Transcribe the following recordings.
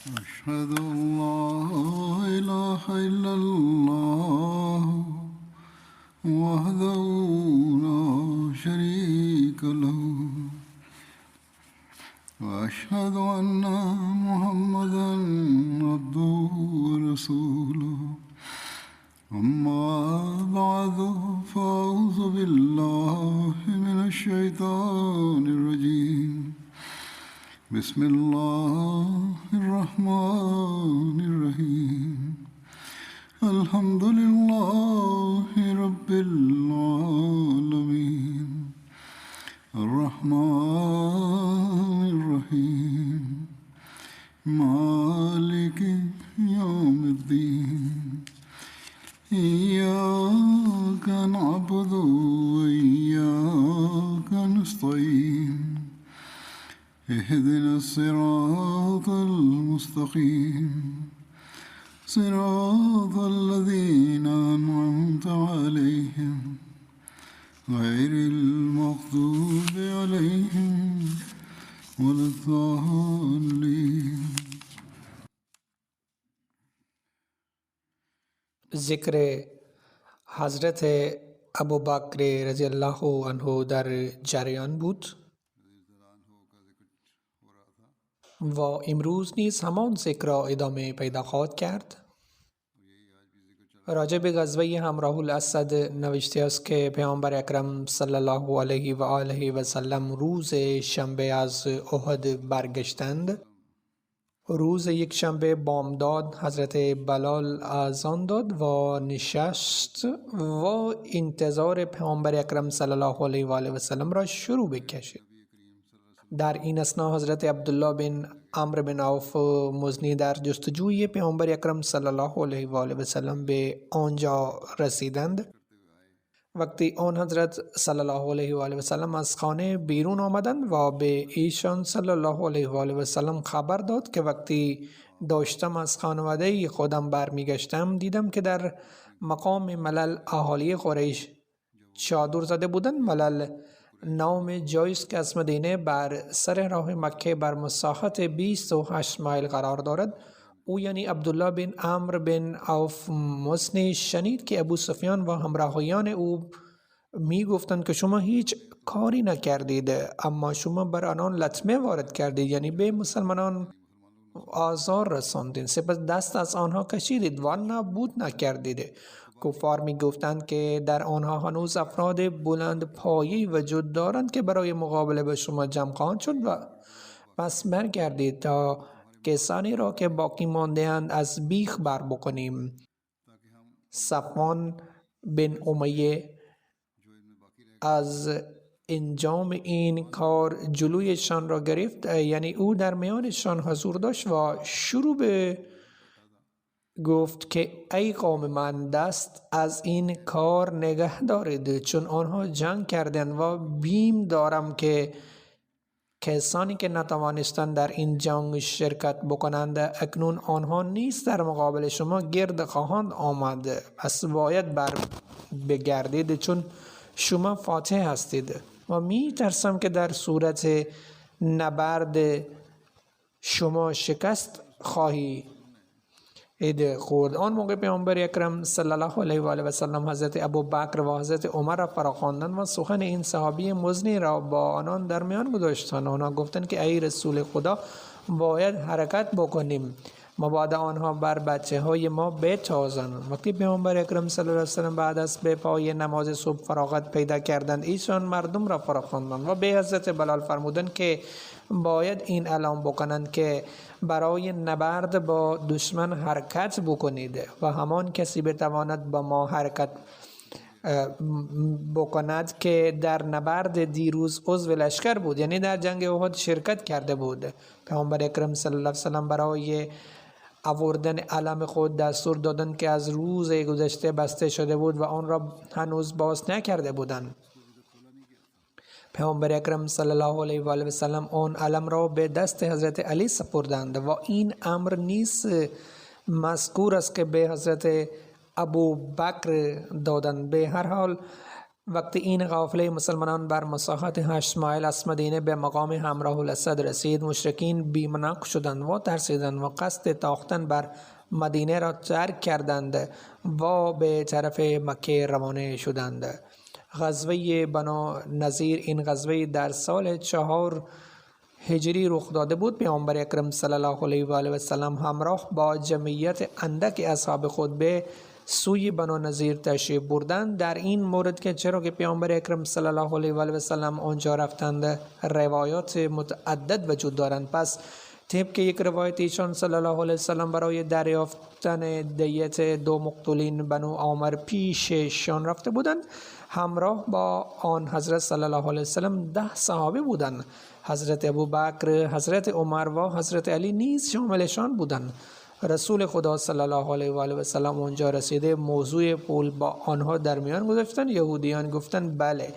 أشهد أن لا إله إلا الله وحده لا شريك له وأشهد أن محمدا عبده ورسوله أما بعد فأعوذ بالله من الشيطان الرجيم بسم الله الرحمن الرحيم الحمد لله رب العالمين الرحمن الرحيم مالك يوم الدين إياك نعبد وإياك نستعين اهدنا الصراط المستقيم صراط الذين أنعمت عليهم غير المغضوب عليهم ولا الضالين. ذکر حضرت ابوبکر رضی الله عنه در جریان بود و امروز نیز همان ذکر را ادامه پیدا خواهد کرد. راجع به غزوه همراه الاسد نوشته است که پیامبر اکرم صلی الله علیه و آله و سلم روز شنبه از احد برگشتند. روز یک شنبه بامداد حضرت بلال اذان داد و نشست و انتظار پیامبر اکرم صلی الله علیه و آله و سلم را شروع بکشید. در این اثنا حضرت عبدالله بن عمرو بن عوف مزنی در جستجوی پیامبر اکرم صلی الله علیه و آله و سلم به آنجا رسیدند. وقتی آن حضرت صلی الله علیه و آله و سلم از خانه بیرون آمدند و به ایشان صلی الله علیه و آله و سلم خبر داد که وقتی داشتم از خانواده خودم برمیگشتم دیدم که در مقام ملل اهالی قریش چادر زده بودند. ملل نام جایست که از مدینه بر سر راه مکه بر مساحت 28 مایل قرار دارد. او یعنی عبدالله بن عمرو بن عوف مزنی شنید که ابو سفیان و همراهیان او می گفتند که شما هیچ کاری نکردید اما شما بر آنان لطمه وارد کردید، یعنی به مسلمانان آزار رساندید، سپس دست از آنها کشیدید و نابود نکردید. کفار می گفتند که در آنها هنوز افراد بلند پایی وجود دارند که برای مقابله به شما جمع خواهند شد و پس برگردید تا کسانی را که باقی مانده اند از بیخ بر بکنیم. صفوان بن امیه از انجام این کار جلویشان را گرفت، یعنی او در میانشان حضور داشت و شروع به گفت که ای قوم من، دست از این کار نگه دارید چون آنها جنگ کردند و بیم دارم که کسانی که نتوانستند در این جنگ شرکت بکنند اکنون آنها نیز در مقابل شما گرد خواهند آمد، پس باید بگردید چون شما فاتح هستید و می ترسم که در صورت نبرد شما شکست خواهی خورد. آن موقع پیامبر اکرم صلی الله علیه و آله و سلم حضرت ابوبکر و حضرت عمر را فراخواندند و سخن این صحابی مزنی را با آنان در میان گذاشتند. آنها گفتند که ای رسول خدا، باید حرکت بکنیم مبادا آنها بر بچه های ما بتازند. وقتی پیامبر اکرم صلی الله علیه و سلم بعد از به پای نماز صبح فراغت پیدا کردند، ایشان مردم را فراخواندند و به حضرت بلال فرمودند که باید این اعلام بکنند که برای نبرد با دشمن حرکت بکنید و همان کسی بتواند با ما حرکت بکند که در نبرد دیروز عضو لشکر بود، یعنی در جنگ احد شرکت کرده بود. پیامبر اکرم صلی الله علیه و سلم برای آوردن علم خود دستور دادند که از روز گذشته بسته شده بود و آن را هنوز باز نکرده بودند. پیامبر اکرم صلی الله علیه و آله و سلم آن علم را به دست حضرت علی سپردند و این امر نیز مذکور است که به حضرت ابو بکر دادند. به هر حال وقتی این قافله مسلمانان بر مساحت 8 مایل از مدینه به مقام همراه الاسد رسید، مشرکین بیمناک شدند و ترسیدند و قصد تاختن بر مدینه را ترک کردند و به طرف مکه روانه شدند. غزوه بنو نظیر، این غزوه در سال 4 هجری رخ داده بود. پیامبر اکرم صلی الله علیه و آله و سلم همراه با جمعیت اندک اصحاب خود به سوی بنو نظیر تشریف بردند. در این مورد که چرا که پیامبر اکرم صلی الله علیه و آله و سلم آنجا رفتند روایات متعدد وجود دارند. پس طبق یک روایت ایشان صلی الله علیه و سلم برای دریافتن دیت 2 مقتولین بنو عامر پیششان رفته بودند. همراه با آن حضرت صلی الله علیه و سلم 10 صحابه بودند. حضرت ابوبکر، حضرت عمر و حضرت علی نیز شاملشان بودند. رسول خدا صلی الله علیه و آله و سلم آنجا رسیده موضوع پول با آنها در میان گذاشتند. یهودیان گفتند بله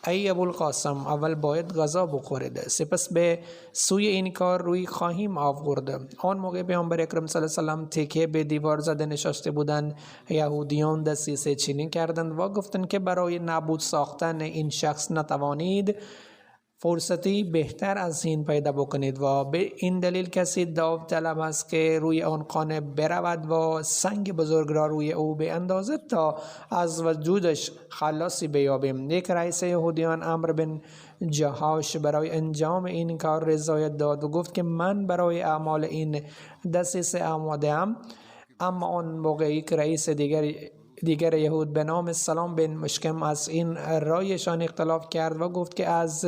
ای ابوالقاسم، اول باید غذا بخورید، سپس به سوی این کار روی خواهیم آورد. آن موقع پیامبر اکرم صلی الله علیه و سلم تکیه به دیوار زده نشسته بودند. یهودیان دسیسه چینی کردند و گفتند که برای نابود ساختن این شخص نتوانید فرصتی بهتر از این پیدا بکنید و به این دلیل کسی داوطلب است که روی آن خانه برود و سنگ بزرگ را روی او بیندازد تا از وجودش خلاصی بیابیم. یک رئیس یهودیان عمرو بن جهاش برای انجام این کار رضایت داد و گفت که من برای اعمال این دسیسه آماده ام. اما آن موقع یک رئیس دیگر یهود به نام سلام بن مشکم از این رایشان اختلاف کرد و گفت که از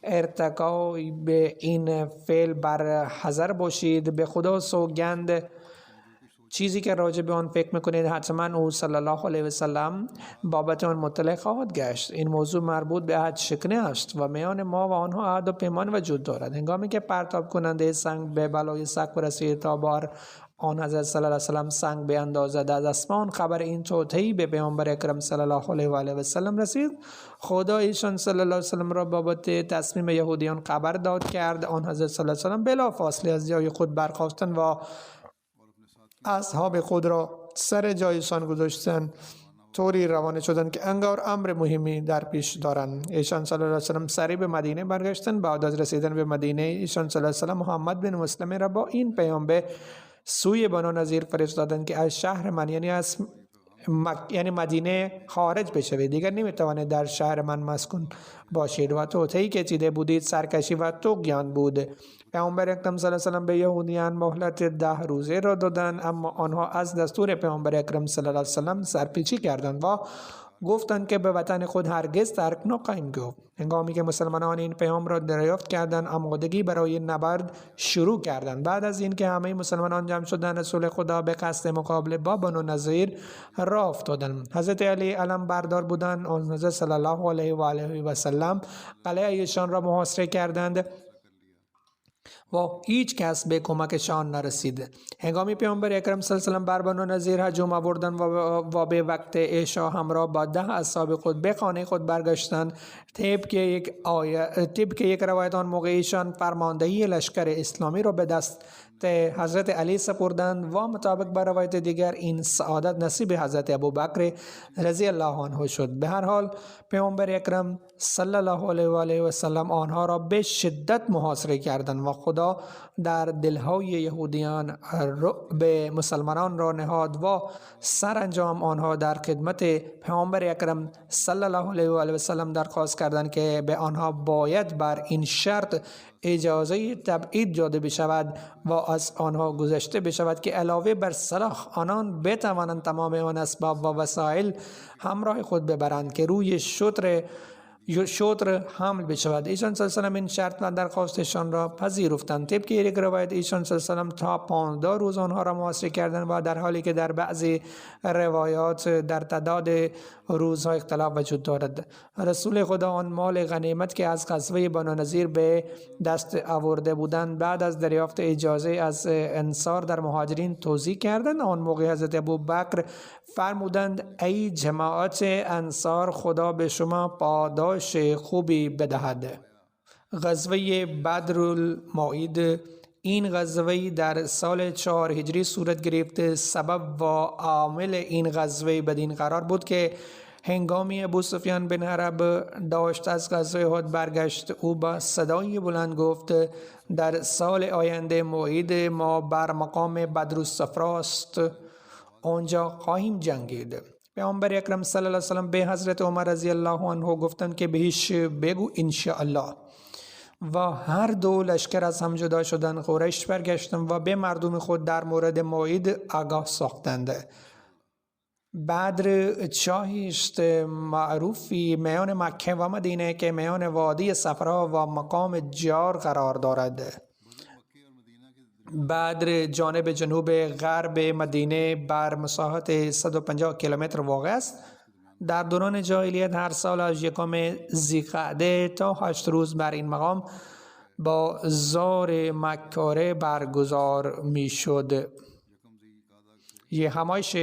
ارتکاب به این فعل بر حذر باشید. به خدا سوگند چیزی که راجع به آن فکر میکنید حتما او صلی الله علیه و سلم بابت آن مطلع خواهد گشت. این موضوع مربوط به عهد شکنی است و میان ما و آنها عهد و پیمان وجود دارد. هنگامی که پرتاب کننده سنگ به بالای سقف برسید تا بار آن حضرت صلی الله علیه و سلم سنگ بیندازد، از آسمان خبر این توطئه‌ای به پیامبر اکرم صلی الله علیه و آله و سلم رسید. خدا ایشان صلی الله علیه و سلم را بابت تصمیم یهودیان خبر داد کرد. آن حضرت صلی الله علیه و سلم بلافاصله از جای خود برخاستند و اصحاب خود را سر جایشان گذاشتند، طوری روانه شدند که انگار امر مهمی در پیش دارند. ایشان صلی الله علیه و سلم سریع به مدینه برگشتند. بعد از رسیدن به مدینه ایشان صلی الله علیه و سلم محمد بن مسلمه را با این پیام به سوی بنو نظیر فرستادند که از شهر من یعنی مدینه خارج بشوید، دیگر نمیتوانید در شهر من مسکون باشید و توطئه‌ای که چیده بودید سرکشی و طغیان بود. پیامبر اکرم صلی الله علیه و سلم به یهودیان مهلت 10 روزه را دادند، اما آنها از دستور پیامبر اکرم صلی الله علیه و سلم سرپیچی کردند و گفتند که به وطن خود هرگز ترک نخواهیم گفت. هنگامی که مسلمانان این پیام را دریافت کردند، آمادگی برای نبرد شروع کردند. بعد از اینکه همه مسلمانان جمع شدند، رسول خدا به قصد مقابله با بنو نظیر راه افتادند. حضرت علی علم بردار بودند. آن حضرت صلی الله علیه و آله و سلم قلعه ایشان را محاصره کردند و هیچ کس به کمکشان نرسید. هنگامی پیامبر اکرم صلی الله علیه و سلم بر بنو نظیر هجوم آوردند و به وقت عشا همراه با 10 اصحاب خود به خانه خود برگشتند. طبق یک روایت آن موقع ایشان فرماندهی لشکر اسلامی را به دست حضرت علی سپردند و مطابق با روایت دیگر این سعادت نصیب حضرت ابوبکر رضی الله عنه شد. به هر حال پیامبر اکرم صلی الله علیه و آله و سلم آنها را به شدت محاصره کردند و خدا در دلهای یهودیان به مسلمانان را نهاد و سرانجام آنها در خدمت پیامبر اکرم صلی الله علیه و آله و سلم درخواست کردند که به آنها باید بر این شرط اجازه تبعید داده بشود و از آنها گذشته بشود که علاوه بر سلاح آنان بتوانند تمام آن اسباب و وسایل همراه خود ببرند که روی شطر حمل بشود. ایشان صلی الله علیه و سلم این شرط و درخواستشان را پذیرفتند. طبق یک روایت ایشان صلی الله علیه و سلم تا 15 روز آنها را محاصره کردند و در حالی که در بعضی روایات در تعداد روزها اختلاف وجود دارد. رسول خدا آن مال غنیمت که از غزوه بنو نظیر به دست آورده بودند بعد از دریافت اجازه از انصار در مهاجرین توضیح کردند. آن موقع حضرت ابوبکر فرمودند ای جماعت انصار، خدا به شما پاداش خوبی بدهد. غزوه بدر الموعد، این غزوه در سال 4 هجری صورت گرفت. سبب و عامل این غزوه بدین قرار بود که هنگامی ابو سفیان بن حرب داشت از غزوه احد برگشت، او با صدای بلند گفت در سال آینده موعد ما بر مقام بدرالصفرا است، آنجا خواهیم جنگید. پیامبر اکرم صلی الله علیه و سلم به حضرت عمر رضی الله عنه گفتند که بهش بگو انشاءالله. و هر دو لشکر از هم جدا شدند. قریش برگشتند و به مردم خود در مورد موعد آگاه ساختند. بدر چاهی است معروفی میان مکه و مدینه که میان وادی صفرا و مقام جار قرار دارد. بدر جانب جنوب غرب مدینه بر مساحت 150 کیلومتر واقع است. در دوران جاهلیت هر سال از یکم ذی‌قعده تا 8 روز بر این مقام با زار مکاره برگزار می شد. یه همایش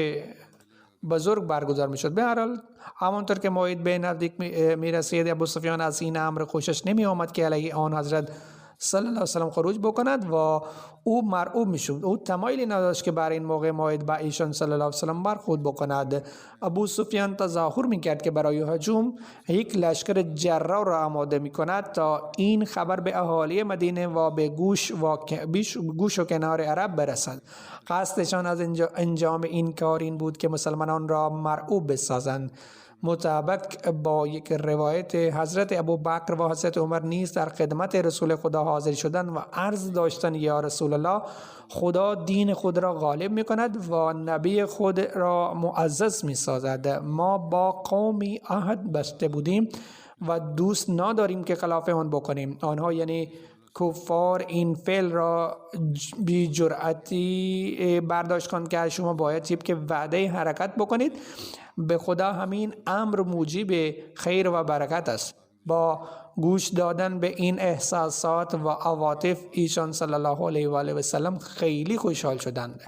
بزرگ برگزار می شد. به هر حال همانطور که موعد به نزدیک می رسید، ابو سفیان از این امر خوشش نمی آمد که علیه آن حضرت صلی الله علیه و سلم خروج بکند و او مرعوب می شد. او تمایلی نداشت که بر این موقع موعد با ایشان صلی الله علیه و سلم برخورد بکند. ابو سفیان تظاهر می کرد که برای هجوم یک لشکر جرار را آماده می کند تا این خبر به اهالی مدینه و به گوش و کنار عرب برسد. قصدشان از انجام این کار این بود که مسلمانان را مرعوب بسازند. مطابق با یک روایت حضرت ابوبکر و حضرت عمر نیز در خدمت رسول خدا حاضر شدند و عرض داشتند یا رسول الله، خدا دین خود را غالب می کند و نبی خود را معزز می سازد. ما با قومی عهد بسته بودیم و دوست نداریم که خلاف آن بکنیم. آنها یعنی کفار این فعل را بی جرأتی برداشت کنند که شما باید طبق وعده حرکت بکنید. به خدا همین امر موجب خیر و برکت است. با گوش دادن به این احساسات و عواطف ایشان صلی الله علیه و آله و سلم خیلی خوشحال شدند.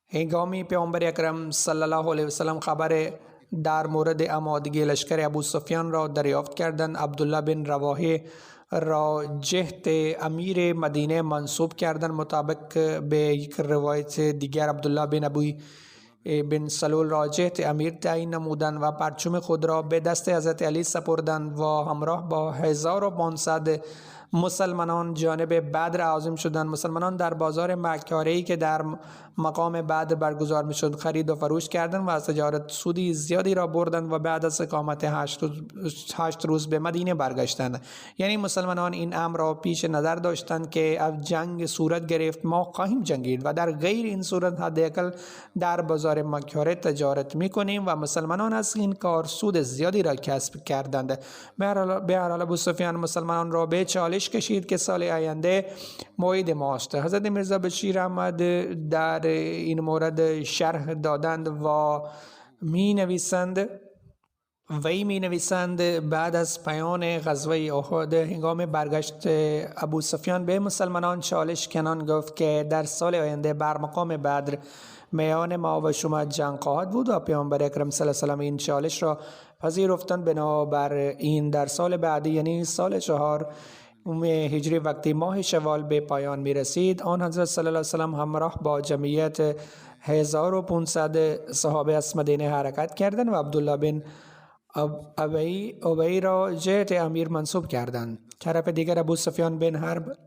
هنگامی پیامبر اکرم صلی الله علیه و سلم خبر در مورد آمادگی لشکر ابو سفیان را دریافت کردند، عبدالله بن رواحه را جهت امیر مدینه منصوب کردند. مطابق به یک روایت دیگر عبدالله بن ابی بن سلول را جهت امیر تعیین نمودند و پرچم خود را به دست حضرت علی سپردند و همراه با 1500 مسلمانان جانب بدر عازم شدند. مسلمانان در بازار مکاره‌ای که در مقام بدر برگزار میشد خرید و فروش کردند و از تجارت سودی زیادی را بردند و بعد از اقامت 8 روز به مدینه برگشتند. یعنی مسلمانان این امر را پیش نظر داشتند که از جنگ صورت گرفت ما خواهیم جنگید و در غیر این صورت حداقل در بازار مکاره تجارت میکنیم و مسلمانان از این کار سود زیادی را کسب کردند. به هر حال ابو سفیان مسلمانان را به چالش کشید که سال آینده موعد ماست. حضرت میرزا بشیر احمد در این مورد شرح دادند و می نویسند بعد از پایان غزوه احد هنگام برگشت ابو سفیان به مسلمانان چالش کنان گفت که در سال آینده بر مقام بدر میان ما و شما جنگ خواهد بود و پیامبر اکرم صلی الله علیه و سلم این چالش را پذیرفتند. بنابر این در سال بعدی یعنی سال 4 هجری وقتی ماه شوال به پایان می رسید، آن حضرت صلی الله علیه و سلم همراه با جمعیت 1500 صحابه از مدینه حرکت کردند و عبدالله بن ابی را جهت امیر منصوب کردند. طرف دیگر ابو سفیان بن حرب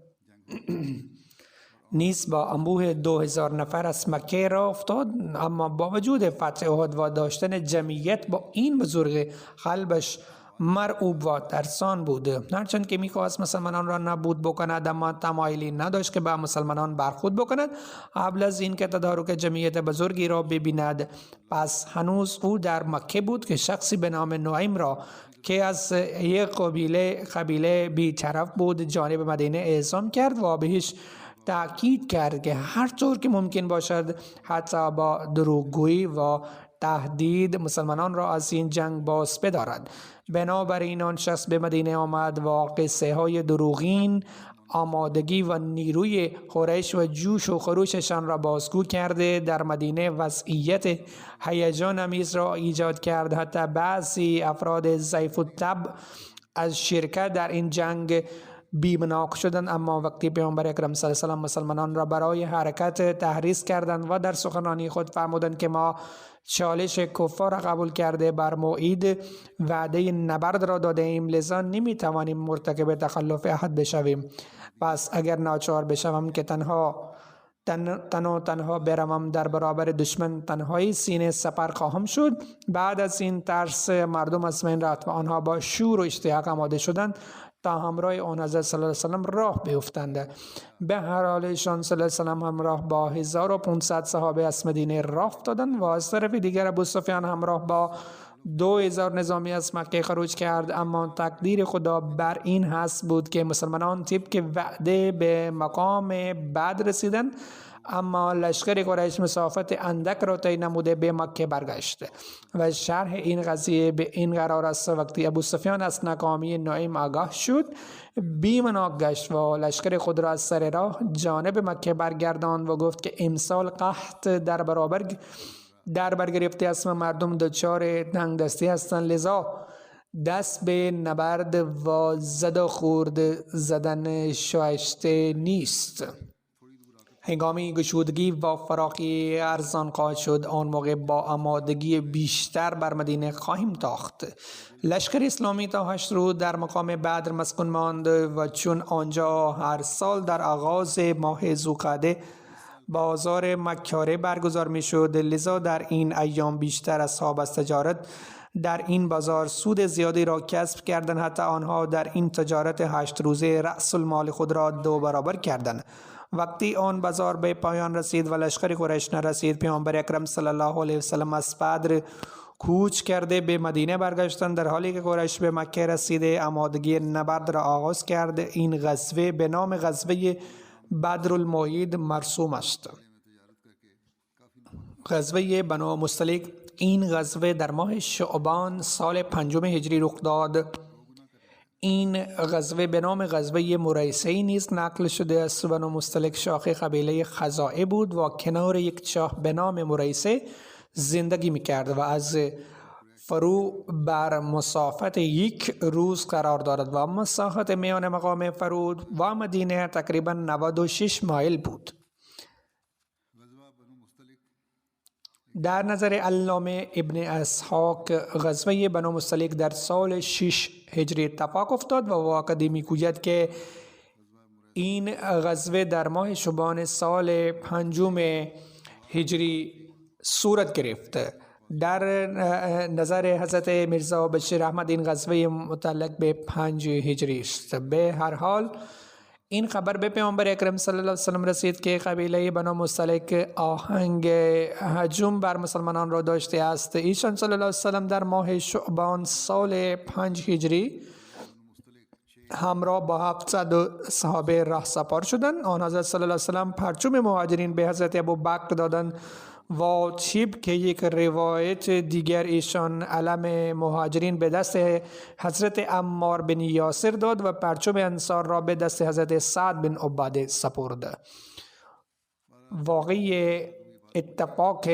نیز با انبوه 2000 نفر از مکه را افتاد، اما با وجود فتح احد و داشتن جمعیت با این بزرگ قلبش مرعوب و ترسان بود. هرچند که میخواست مسلمانان را نابود بکند اما تمایلی نداشت که با مسلمانان برخورد بکند قبل از این که تدارک جمعیت بزرگی را ببیند. پس هنوز او در مکه بود که شخصی به نام نعیم را که از یک قبیله بی‌طرف بود جانب مدینه اعزام کرد و بهش تأکید کرد که هر طور که ممکن باشد حتی با دروغگویی و تهدید مسلمانان را از این جنگ باز بدارد. بنابراین آن شخص به مدینه آمد و قصه های دروغین آمادگی و نیروی قریش و جوش و خروششان را بازگو کرده در مدینه وضعیت هیجان آمیز را ایجاد کرد. حتی بعضی افراد ضعیف الطبع از شرکت در این جنگ بیمناک شدند. اما وقتی پیامبر اکرم صلی الله علیه و آله مسلمانان را برای حرکت تحریض کردند و در سخنرانی خود فرمودند که ما چالش کفار را قبول کرده بر موعد وعده نبرد را داده ایم، لذا نمی توانیم مرتکب تخلف عهد بشویم. پس اگر ناچار بشوم که تنها بروم در برابر دشمن، تنهایی سینه سپر خواهم شد. بعد از این ترس مردم از من رفت و آنها با شور و اشتیاق آماده شدند تا همراه آن حضرت صلی الله علیه و سلم راه بیفتند. به هر حال ایشان صلی الله علیه و سلم همراه با 1500 صحابه از مدینه راه افتادند و از طرف دیگر ابو سفیان همراه با 2000 نظامی از مکه خروج کرد. اما تقدیر خدا بر این حسب بود که مسلمانان طبق وعده به مقام بعد رسیدند، اما لشکر قریش مسافت اندک را طی نموده به مکه برگشت. و شرح این قضیه به این قرار است وقتی ابو سفیان از ناکامی نعیم آگاه شد، بیمناک گشت و لشکر خود را از سر راه جانب مکه برگرداند و گفت که امسال قحط در برگرفته است و مردم دچار تنگ دستی هستند، لذا دست به نبرد و زد و خورد زدن شایسته نیست. هنگامی گشودگی و فراخی ارزان خواهد شد، آن موقع با آمادگی بیشتر بر مدینه خواهیم تاخت. لشکر اسلامی تا 8 روز در مقام بدر مسکون ماند و چون آنجا هر سال در آغاز ماه ذوالقعده بازار مکاره برگزار می شد، لذا در این ایام بیشتر اصحاب از تجارت در این بازار سود زیادی را کسب کردند، حتی آنها در این تجارت 8 روزه رأس المال خود را 2 برابر کردند. وقتی آن بازار به پایان رسید و لشکر قریش نرسید، پیامبر اکرم صلی الله علیه و سلم از بدر کوچ کرده به مدینه برگشتند. در حالی که قریش به مکه رسیده آمادگی نبرد را آغاز کرد. این غزوه به نام غزوه بدر الموعد مرسوم است. غزوه بنو مصطلق. این غزوه در ماه شعبان سال 5 هجری رخ داد. این غزوه به نام غزوه مریسه نیز نقل شده است. بنو مصطلق شاخه قبیله خزاعه بود و کنار یک چاه به نام مریسه زندگی میکرد و از فرو بر مسافت 1 روز قرار دارد و مسافت میان مقام فرود و مدینه تقریبا 96 مایل بود. در نظر علامه ابن اسحاق غزوه بنو مصطلق در سال 6 هجری اتفاق افتاد و واقعی میگوید که این غزوه در ماه شعبان سال 5 هجری صورت گرفت. در نظر حضرت میرزا بشیر احمد این غزوه متعلق به 5 هجری است. به هر حال این خبر به پیامبر اکرم صلی الله علیه و سلم رسید که قبیله بنو مصطلق آهنگ هجوم بر مسلمانان را داشته است. ایشان صلی الله علیه و سلم در ماه شعبان سال 5 هجری همراه با 700 صحابه راه سپار شدند. آن حضرت صلی الله علیه و سلم پرچم مهاجرین به حضرت ابوبکر دادند و چیب که یک روایت دیگر ایشان علم مهاجرین به دست حضرت عمار بن یاسر داد و پرچم انصار را به دست حضرت سعد بن عباده سپرد. واقعی اتفاق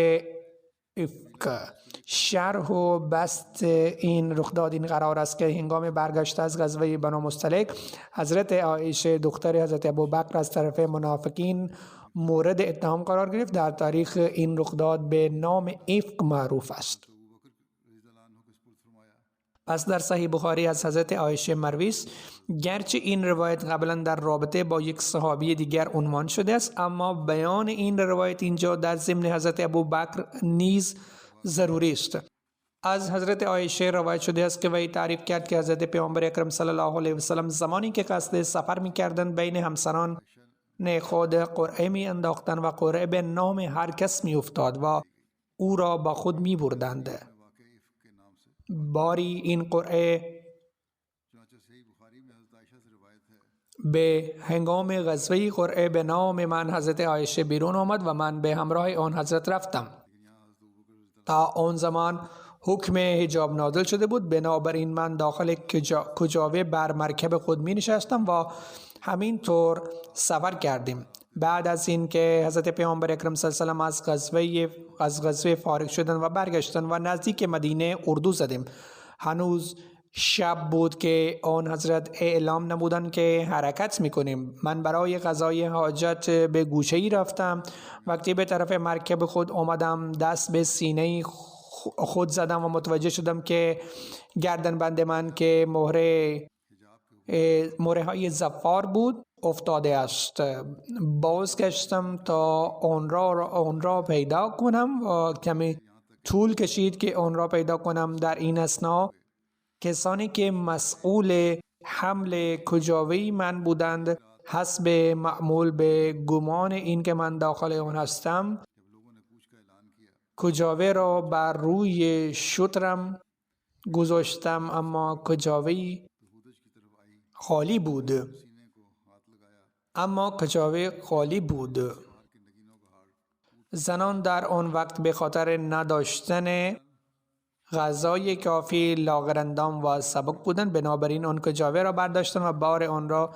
افق. شرح و بست این رخداد این قرار است که هنگام برگشت از غزوه بنو مصطلق حضرت عایشه دختر حضرت ابوبکر از طرف منافقین مورد اتهام قرار گرفت. در تاریخ این رخداد به نام افق معروف است. پس در صحیح بخاری از حضرت عایشه مروی است گرچه این روایت قبلا در رابطه با یک صحابی دیگر عنوان شده است، اما بیان این روایت اینجا در ضمن حضرت ابوبکر نیز ضروری است. از حضرت عایشه روایت شده است که وی تعریف کرد که حضرت پیامبر اکرم صلی الله علیه و سلم زمانی که قصد سفر می‌کردند بین همسران نه خود قرعه می انداختند و قرعه به نام هر کس می افتاد و او را با خود می بردند. باری این قرعه به هنگام غزوه قرعه به نام من حضرت عایشه بیرون آمد و من به همراه آن حضرت رفتم. تا آن زمان حکم حجاب نازل شده بود، بنابراین من داخل کجاوه بر مرکب خود می نشستم و همین طور سفر کردیم. بعد از این که حضرت پیامبر اکرم صلی الله علیه و سلم از غزوه فارغ شدند و برگشتند و نزدیک مدینه اردو زدیم. هنوز شب بود که آن حضرت اعلام نمودند که حرکت میکنیم. من برای قضای حاجت به گوشه ای رفتم. وقتی به طرف مرکب خود آمدم دست به سینه خود زدم و متوجه شدم که گردن بند من که مهره های زفار بود افتاده است. بازگشتم تا آن را پیدا کنم و کمی طول کشید که آن را پیدا کنم. در این اثنا کسانی که مسئول حمل کجاوه من بودند حسب معمول به گمان این که من داخل آن هستم کجاوه را بر روی شترم گذاشتم، اما کجاوه خالی بود. زنان در آن وقت به خاطر نداشتن غذای کافی لاغرندام و سبک بودند، بنابراین آن کجاوه را برداشتند و بار آن را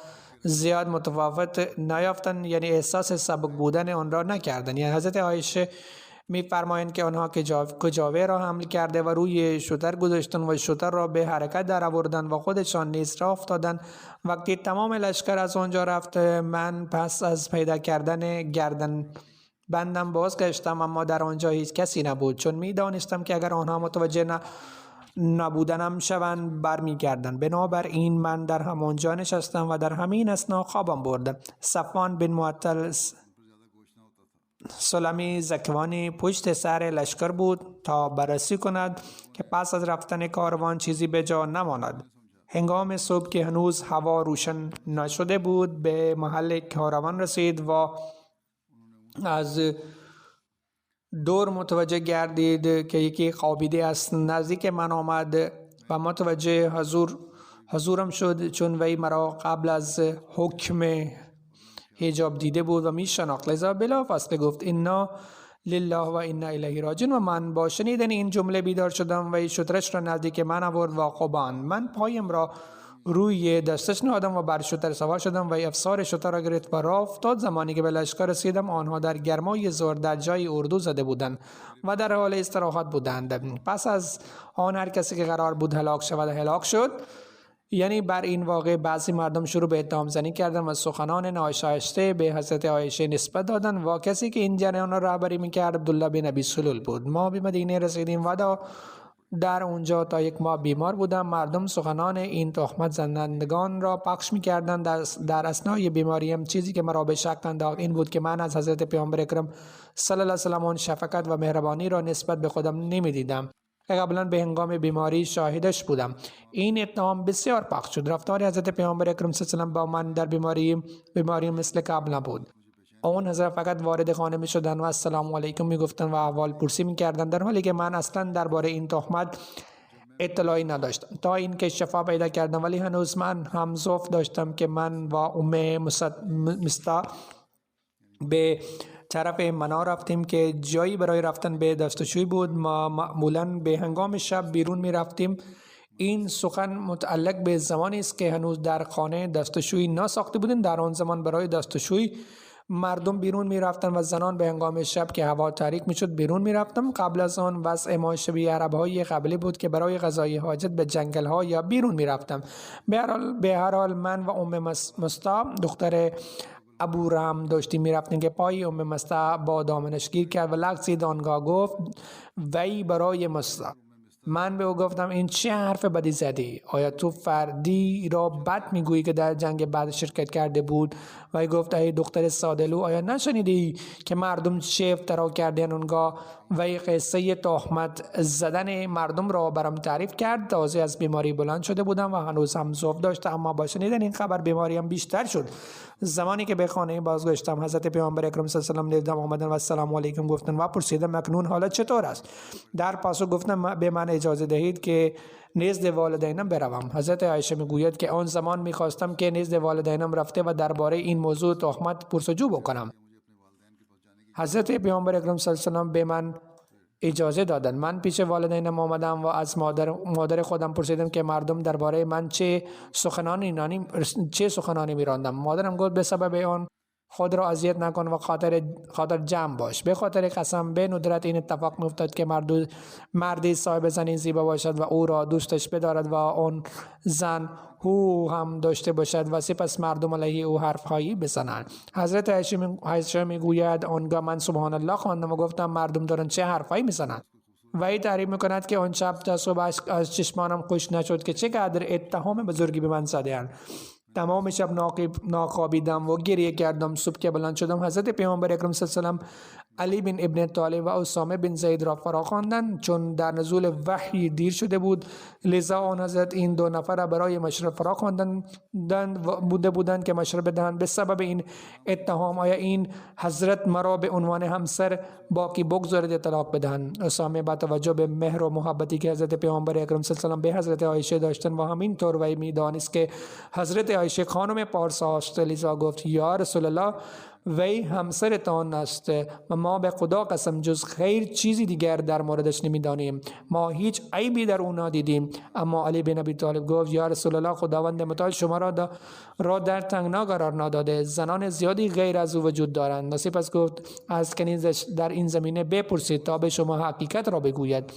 زیاد متفاوت نیافتند، یعنی احساس سبک بودن آن را نکردند. یعنی حضرت عایشه می‌فرمایند که آنها کجاوه را حمل کرده و روی شتر گذاشتند و شتر را به حرکت در آوردند و خودشان نیز راه افتادند. وقتی تمام لشکر از آنجا رفت من پس از پیدا کردن گردن بندم بازگشتم، اما در آنجا هیچ کسی نبود، چون می‌دانستم که اگر آنها متوجه نبودنم شوند برمیگردند. بنابراین من در همانجا نشستم و در همین اثنا خوابم برد. صفوان بن معطل سلمی زکوانی پشت سر لشکر بود تا بررسی کند که پس از رفتن کاروان چیزی به جا نماند. هنگام صبح که هنوز هوا روشن نشده بود به محل کاروان رسید و از دور متوجه گردید که یکی خوابیده است. نزدیک من آمد و متوجه حضورم شد، چون وی مرا قبل از حکم حجاب دیده بود و می شناخت. لذا بلافاصله گفت انا لله و انا الیه راجعون و من با شنیدن این جمله بیدار شدم و شترش را نزدیک من آورد و خواباند. من پایم را روی دستش نهادم و بر شتر سوار شدم و افسار شتر را گرفت و راه افتاد. زمانی که به لشکر رسیدم آنها در گرمای ظهر در جای اردو زده بودند و در حال استراحت بودند. پس از آن هر کسی که قرار بود هلاک شود هلاک شد. یعنی بر این واقع بعضی مردم شروع به اتهام زنی کردند و سخنان ناشایسته به حضرت عایشه نسبت دادند و کسی که این جریان را رهبری میکرد عبدالله بن ابی سلول بود. ما به مدینه رسیدیم و در اونجا تا یک ماه بیمار بودم. مردم سخنان این تهمت زنندگان را پخش میکردند. در اثنای بیماریم چیزی که مرا به شک انداخت این بود که من از حضرت پیامبر اکرم صلی الله علیه و آله شفقت و مهربانی را نسبت به خودم نمیدیدم. قبلا به هنگام بیماری شاهدش بودم. این اتهام بسیار پخش شد. رفتار حضرت پیامبر اکرم صلی الله علیه و آله با من در بیماری مثل قبل نبود. اون حضرت فقط وارد خانه می شدن و السلام علیکم می گفتن و احوال پرسی می کردن، در حالی که من اصلا درباره این تهمت اطلاعی نداشتم تا اینکه شفا پیدا کردم. ولی هنوز من هم ضعف داشتم که من و مستا به طرف منا رفتیم که جایی برای رفتن به دستشوی بود. ما معمولا به هنگام شب بیرون می رفتیم. این سخن متعلق به زمانی است که هنوز در خانه دستشوی نساخته بودیم. در آن زمان برای دستشوی مردم بیرون می رفتن و زنان به هنگام شب که هوا تاریک می شد بیرون می رفتن. قبل از آن وضع ما شبیه عرب های قبلی بود که برای قضای حاجت به جنگل ها یا بیرون می رفتم. به هر حال من و مستا دختر ابو رام داشتیم می رفتیم که پای مستا با دامنش گیر کرد و لغزید. آنگاه گفت وی برای مستا. من به او گفتم این چه حرف بدی زدی؟ آیا تو فردی را بد میگویی که در جنگ بعد شرکت کرده بود؟ و گفت ای دختر سادلو، آیا نشنیدی که مردم چه افترا کردن؟ آنگاه وی قصه تهمت زدن مردم را برام تعریف کرد. تازه از بیماری بلند شده بودم و هنوز هم ضعف داشتم، اما با شنیدن این خبر بیماریم بیشتر شد. زمانی که به خانه بازگشتم حضرت پیامبر اکرم صلی الله علیه و آله دیدم آمدن و السلام علیکم گفتن و پرسیدم اکنون حالت چطور است؟ در پاسخ گفتم به من اجازه دهید که نزد والدینم بروم. حضرت عایشه میگوید که آن زمان میخواستم که نزد والدینم رفته و درباره این موضوع تهمت پرسجو بکنم. حضرت پیامبر اکرم صلی الله علیه و آله به من اجازه دادند. من پیش والدینم آمدم و از مادر خودم پرسیدم که مردم درباره من چه سخنانی میراندم. مادرم گفت به سبب آن خود را اذیت نکن و خاطر جمع باش. به خاطر قسم به ندرت این اتفاق میافتاد که مردی صاحب زنی زیبا باشد و او را دوستش بدارد و آن زن او هم داشته باشد و سپس مردم علیه او حرفهایی بزنند. حضرت عایشه میگوید آنگاه من سبحان الله خواندم و گفتم مردم دارن چه حرفهایی میزنند. وی تعریف میکند که آن شب تا صبح از چشمانم خوش نشد که چقدر اتهام بزرگی به من زده‌اند. تمام شب ناخوابیدم و گریه کردم. صبح که بلند شدم حضرت پیامبر اکرم صلی الله علیه و علی بن ابن طالب و اسامه بن زید را فرا خواندند. چون در نزول وحی دیر شده بود لذا آن حضرت این دو نفر را برای مشرب فرا خواندند بودند که مشرب بدهند. به سبب این اتهام آیا این حضرت مرا به عنوان همسر باقی بگذارد طلاق بدهند؟ اسامه با توجه به مهر و محبتی که حضرت پیامبر اکرم صلی الله علیه و به حضرت عایشه داشتند و همین طور وی میدانست که حضرت عایشه خانم پارسا است لذا گفت یا رسول الله وی همسرتان است و ما به خدا قسم جز خیر چیزی دیگر در موردش نمیدانیم. ما هیچ عیبی در او ندیدیم. اما علی بن ابی طالب گفت یا رسول الله خداوند متعال شما را در تنگنا قرار نداده. زنان زیادی غیر از او وجود دارند. سپس گفت از کنیزش در این زمینه بپرسید تا به شما حقیقت را بگوید.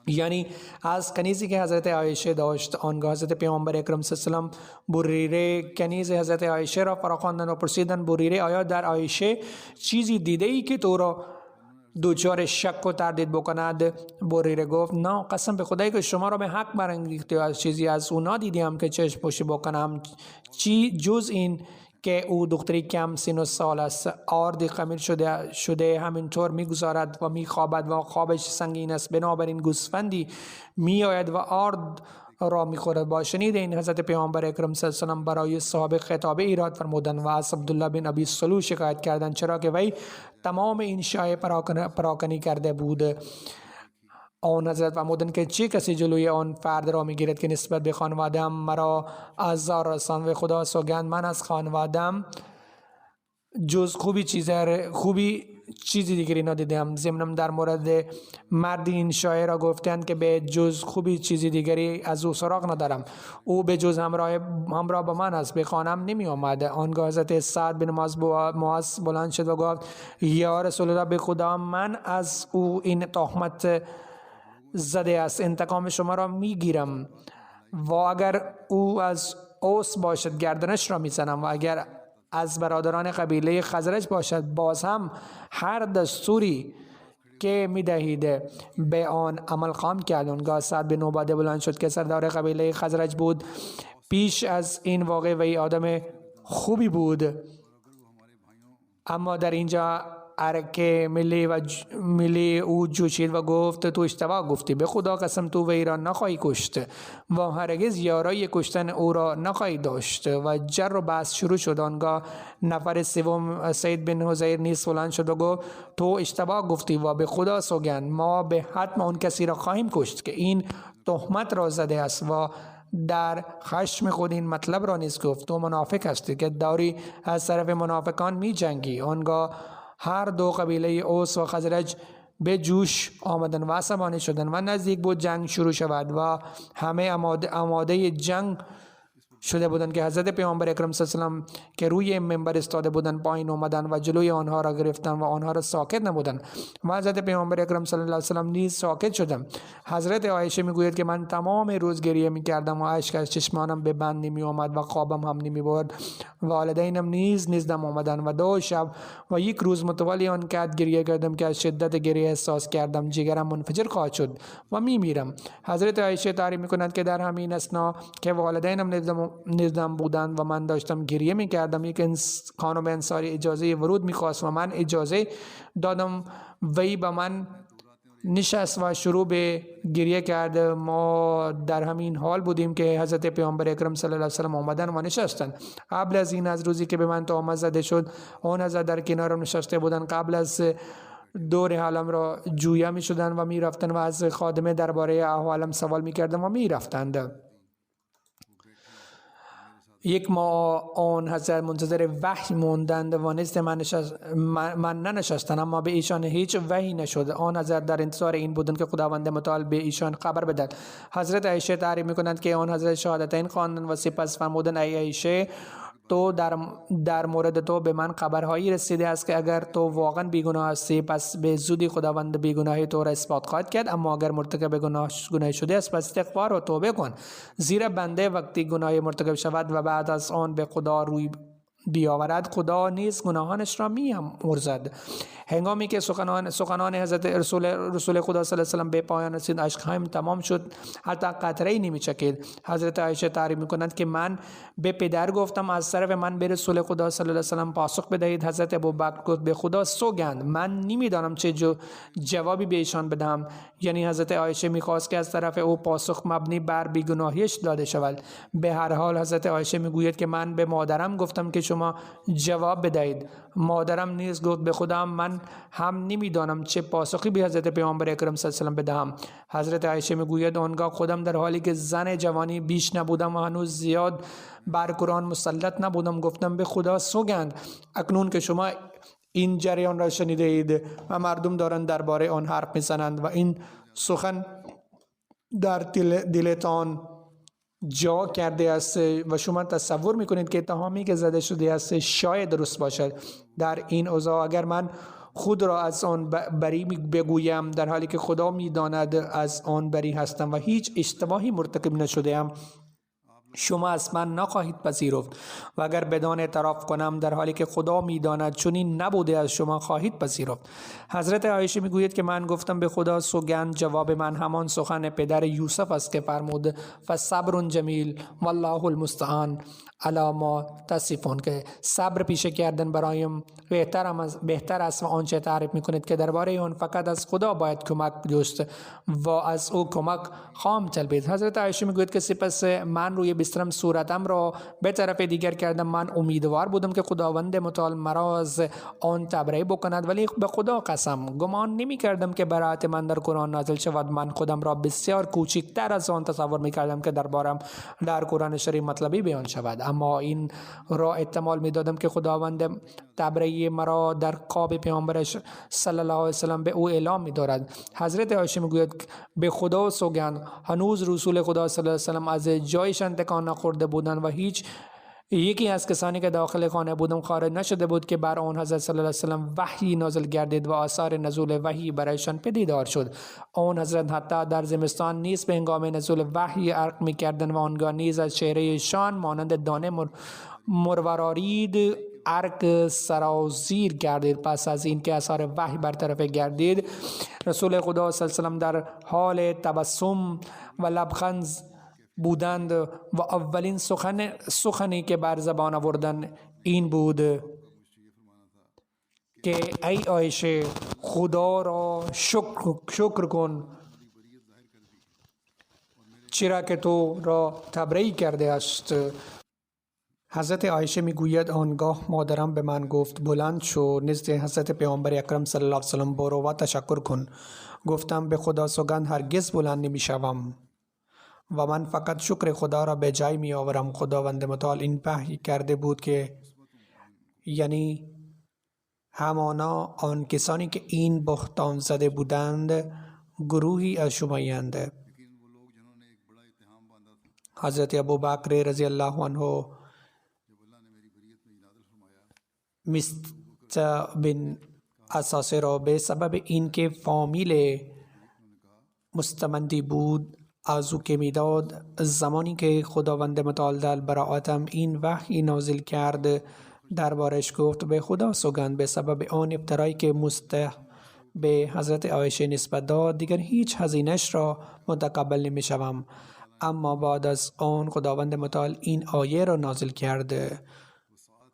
یعنی از کنیزی که حضرت عایشه داشت. آنگاه حضرت پیامبر اکرم صلی الله علیه و بریره کنیز حضرت عایشه را فرا خواندند و پرسیدند بریره آیا در عایشه چیزی دیده ای که تو را دوچار شک و تردید بکند؟ بریره گفت نه قسم به خدایی که شما را به حق برانگیخته از چیزی از او ندیدم که چشم پوشی بکنم چی جز این که او دختری کم سن و سال است. آرد خمیر شده همینطور میگذارد و میخوابد و خوابش سنگین است. بنابراین گوسفندی میآید و آرد را میخورد. با شنید این حضرت پیامبر اکرم صلی الله علیه و آله برای صاحب خطابه ایراد فرمودند و از عبدالله بن ابی سلول شکایت کردند چرا که وی تمام این شایعه پراکنی کرده بود. آن حضرت فرمودند که چه کسی جلوی آن فرد را میگیرد که نسبت به خانواده‌ام مرا آزار رساند و خدا سوگند من از خانواده‌ام جز خوبی چیزی دیگری ندیدم. ضمناً در مورد مرد این شاعر را گفتند که به جز خوبی چیزی دیگری از او سراغ ندارم. او به جز همراه با من است به خانم نمی آمد. آنگاه حضرت سعد بن معاذ بلند شد و گفت یا رسول الله به خدا من از او این تهمت زده است. انتقام شما را میگیرم و اگر او از اوس باشد گردنش را میزنم و اگر از برادران قبیله خزرج باشد باز هم هر دستوری که میدهید به آن عمل خواهم کرد. آنگاه سعد بن عباده بلند شد که سردار قبیله خزرج بود. پیش از این واقعه وی آدم خوبی بود اما در اینجا ارک ملی او جوشید و گفت تو اشتباه گفتی. به خدا قسم تو وی را نخواهی کشت و هرگز یارای کشتن او را نخواهی داشت. و جر و بحث شروع شد. آنگاه نفر سوم سید بن حضیر نیز بلند شد و گفت تو اشتباه گفتی و به خدا سوگند ما به حتم آن کسی را خواهیم کشت که این تهمت را زده است. و در خشم خود این مطلب را نیز گفت تو منافق هستی که داری از طرف منافقان می جنگی. آنگاه هر دو قبیله اوس و خزرج به جوش آمدن و عصبانی شدند و نزدیک بود جنگ شروع شود و همه آماده جنگ شده بودند که حضرت پیامبر اکرم صلی الله علیه و آله که روی منبر ایستاده بودند پایین آمدند و جلوی آنها را گرفتند و آنها را ساکت نمودند و حضرت پیامبر اکرم صلی الله علیه و آله نیز ساکت شدند. حضرت عایشه میگوید که من تمام روز گریه میکردم و اشک از چشمانم به بند نمی آمد و خوابم هم نمی برد. والدینم نیز نزدم آمدند و 2 شب و 1 روز متوالی آن قدر گریه کردم که از شدت گریه احساس کردم جگرم منفجر خواهد شد و میمیرم. حضرت عایشه تعریف میکنند که در همین اثنا که والدینم نزدم بودند و من داشتم گریه میکردم یک خانم انصاری اجازه ورود میخواست و من اجازه دادم. وی به من نشست و شروع به گریه کرد. ما در همین حال بودیم که حضرت پیامبر اکرم صلی الله علیه و آله آمدن و نشستند. قبل از این از روزی که به من تهمت زده شد آن حضرت در کنارم نشسته بودند. قبل از دور حالم را جویا می شدند و می رفتند و از خادمه درباره احوالم سوال می کردند و می رفتند. 1 ماه آن حضرت منتظر وحی موندند و نزد من ننشستند اما به ایشان هیچ وحی نشد. آن حضرت در انتظار این بودند که خداوند متعال به ایشان خبر بدهد. حضرت عایشه تعریف میکنند که آن حضرت شهادتین خواندند و سپس فرمودند ای عایشه تو در مورد تو به من خبرهایی رسیده است که اگر تو واقعا بیگناه هستی پس به زودی خداوند بیگناهی تو را اثبات خواهد کرد، اما اگر مرتکب گناه شده است پس استغفار و توبه کن، زیرا بنده وقتی گناه مرتکب شود و بعد از آن به خدا روی بیاورد خدا نیز گناهانش را می‌آمرزد. هنگامی که سخنان حضرت رسول خدا صلی الله علیه و سلم به پایان رسید، اشک‌هایم تمام شد، حتی قطره‌ای نمی‌چکید. حضرت عایشه تعریف می‌کنند که من به پدر گفتم از طرف من به رسول خدا صلی الله علیه و سلم پاسخ بدهید. حضرت ابوبکر گفت به خدا سوگند من نمی‌دانم چه جوابی به ایشان بدهم. یعنی حضرت عایشه می‌خواست که از طرف او پاسخ مبنی بر بیگناهیش داده شود. به هر حال حضرت عایشه می‌گوید که من به مادرم گفتم که شما جواب بدهید. مادرم نیز گفت به خدا من هم نمیدانم چه پاسخی به حضرت پیامبر اکرم صلی الله علیه و سلم بدهم. حضرت عایشه میگوید آنگاه خودم در حالی که زن جوانی بیش نبودم و هنوز زیاد بر قرآن مسلط نبودم گفتم به خدا سوگند اکنون که شما این جریان را شنیده اید و مردم دارند درباره آن حرف میزنند و این سخن در دلتان جا کرده است و شما تصور میکنید که اتهامی که زده شده است شاید درست باشد، در این اوضاع اگر من خود را از آن بری بگویم در حالی که خدا میداند از آن بری هستم و هیچ اشتباهی مرتکب نشده‌ام، شما از من نخواهید پذیرفت و اگر بدان اعتراف کنم در حالی که خدا میداند چنین نبوده از شما خواهید پذیرفت. حضرت عایشه میگوید که من گفتم به خدا سوگند جواب من همان سخن پدر یوسف است که فرمود فصبر جمیل والله المستعان علی ما تصفون، که صبر پیشه کردن برایم بهتر است و آنچه تعریف میکنید که درباره آن فقط از خدا باید کمک جست و از او کمک خام طلبید. حضرت عایشه میگوید که سپس من روی بسترم صورتم را به طرف دیگر کردم. من امیدوار بودم که خداوند متعال مرا از آن تبرئه بکند، ولی به خدا قسم گمان نمی کردم که برایت من در قرآن نازل شود. من خودم را بسیار کوچکتر از آن تصور می کردم که دربارم در قرآن شریف مطلبی بیان شود، اما این را احتمال می دادم که خداوند تبرئه مرا در خواب پیامبرش صلی الله علیه و سلم به او اعلام می دارد. حضرت عایشه می گوید به خدا سوگند هنوز رسول خدا صلی الله علیه و سلم از جایشان تکان نخورده بودند و هیچ یکی از کسانی که داخل خانه بودم خارج نشده بود که بر آن حضرت صلی الله علیه و سلم وحی نازل گردید و آثار نزول وحی برایشان پدیدار شد. آن حضرت حتی در زمستان نیز به هنگام نزول وحی عرق می‌کردند و آنگاه نیز از چهره شان مانند دانه مروارید عرق سرازیر گردید. پس از اینکه اثار وحی برطرف گردید رسول خدا صلی الله علیه و سلم در حال تبسم و لبخند بودند و اولین سخنی که بر زبان آوردن این بود که ای عایشه خدا را شکر کن چرا که تو را تبرئه کرده است. حضرت عایشه میگوید آنگاه مادرم به من گفت بلند شو نزد حضرت پیامبر اکرم صلی الله علیه و سلم برو و تشکر کن. گفتم به خدا سوگند هرگز بلند نمیشوم و من فقط شکر خدا را به جای می آورم. خداوند متعال این وحی کرده بود که یعنی همانا آن کسانی که این بهتان زده بودند گروهی از شمایند. حضرت ابوبکر رضی الله عنه بن اساسه را به سبب اینکه فامیل مستمندی بود آرزو که میداد زمانی که خداوند متعال در براءتم این وحی نازل کرد دربارش گفت به خدا سوگند به سبب آن افترایی که به حضرت عایشه نسبت داد دیگر هیچ هزینه‌اش را متقبل نمیشوم. اما بعد از آن خداوند متعال این آیه را نازل کرد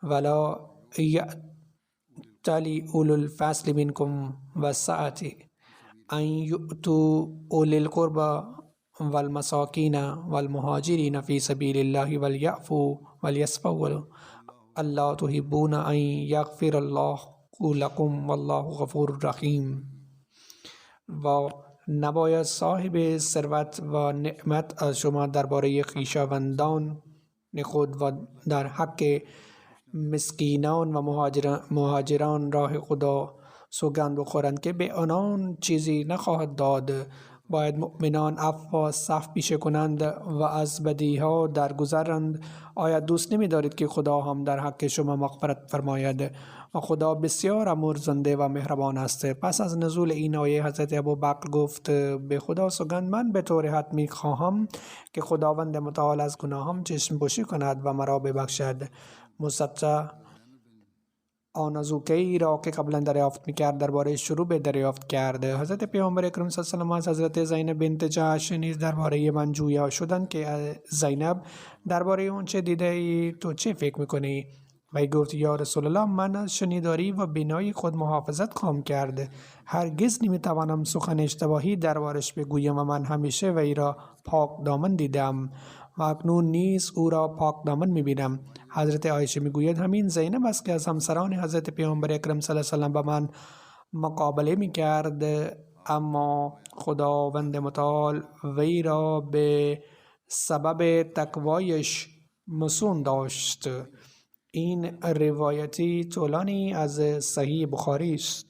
ولا یأتلی اولو الفضل منکم والسعة ان یؤتوا اولی القربى والمساکین والمهاجرین فی سبیل الله ولیعفوا ولیصفحوا الا تحبون ان یغفر الله لکم والله غفور رحیم. و نباید صاحب ثروت و نعمت از شما درباره خویشاوندان خود و در حق مسکینان و مهاجران راه خدا سوگند بخورند که به آنان چیزی نخواهد داد باید مؤمنان عفو و صف پیشه کنند و از بدیها درگذرند. آیا دوست نمی دارید که خدا هم در حق شما مغفرت فرماید و خدا بسیار امرزنده و مهربان است. پس از نزول این آیه حضرت ابوبکر گفت به خدا سوگند من به طور حتمی خواهم که خداوند متعال از گناهام چشم پوشی کند و مرا ببخشد. مصطفی آنازوکی را که قبلا دریافت میکرد درباره شروع به دریافت کرد. حضرت پیامبر اکرم صلی الله علیه و آله از حضرت زینب بنت جحش نیز درباره من جویا شدند که زینب درباره اون چه دیده ای تو چه فکر میکنی؟ و گفت یا رسول الله من از شنیداری و بینایی خود محافظت خواهم کرد. هرگز نمیتوانم سخن اشتباهی دربارش بگویم و من همیشه وی را پاک دامن دیدم و اکنون نیز او را پاک دامن میبینم. حضرت عایشه میگوید همین زینب است که از همسران حضرت پیامبر اکرم صلی الله علیه و آله با من مقابله میکرد، اما خداوند متعال وی را به سبب تقوایش مسون داشت. این روایتی طولانی از صحیح بخاری است.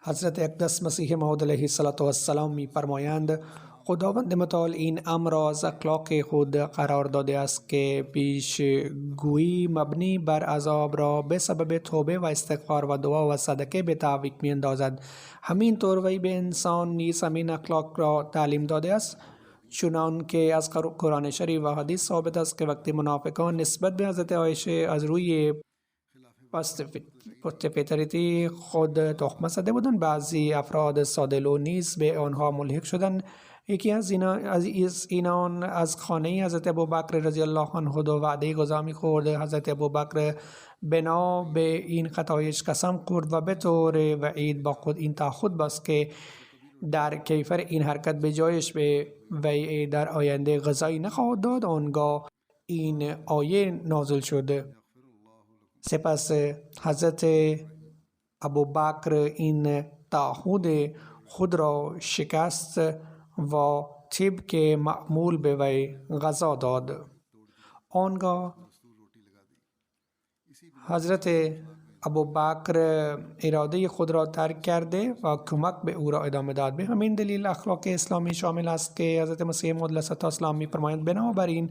حضرت اقدس مسیح موعود علیه السلام می فرمایند خداوند متعال این امر را از اخلاق خود قرار داده است که پیشگویی مبنی بر عذاب را به سبب توبه و استغفار و دعا و صدقه به تعویق می اندازد. همین طور وی به انسان نیز همین اخلاق را تعلیم داده است، چنان که از قرآن شریف و حدیث ثابت است که وقتی منافقان نسبت به حضرت عایشه از روی پست فطرتی خود تخمه زده بودند، بعضی افراد سادلو نیز به آنها ملحق شدند. یکی از اینان از خانه حضرت ابوبکر رضی الله عنه و وعده غذا می‌خورد. حضرت ابوبکر بنا به این خطایش قسم خورد و به طور وعید با خود این تعهد بست که در کیفر این حرکت به جایش به وی در آینده غذایی نخواهد داد. آنگاه این آیه نازل شد. سپس حضرت ابوبکر این تعهد خود را شکست و طبق معمول به وی غذا داد. آنگاه حضرت ابوبکر اراده خود را ترک کرده و کمک به او را ادامه داد. به همین دلیل اخلاق اسلامی شامل است که حضرت مسیح موعود علیه السلام می‌فرمایند بنابراین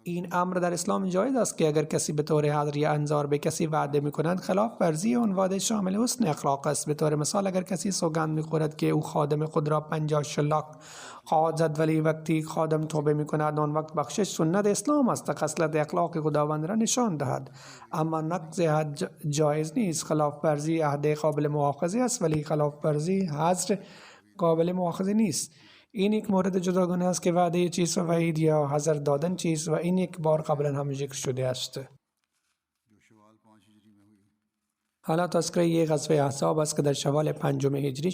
این امر در اسلام جایز است که اگر کسی به طور حاضر یا انظار به کسی وعده می‌کند خلاف ورزی آن وعده شامل حسن اخلاق است. به طور مثال اگر کسی سوگند می‌خورد که او خادم خود را 50 شلاق خواهد زد ولی وقتی خادم توبه می‌کند آن وقت بخشش سنت اسلام است تا خصلت اخلاق خداوند را نشان دهد، اما نقض حد جایز نیست. خلاف ورزی عهد قابل مؤاخذه است ولی خلاف ورزی حذر قابل مؤاخذه نیست. این یک مورد جداگانه است که وعده چیز و وعید یا حذر دادن چیز و این یک بار قبلا هم ذکر شده است. حالا تذکره غزوه احزاب است که در شوال 5 هجری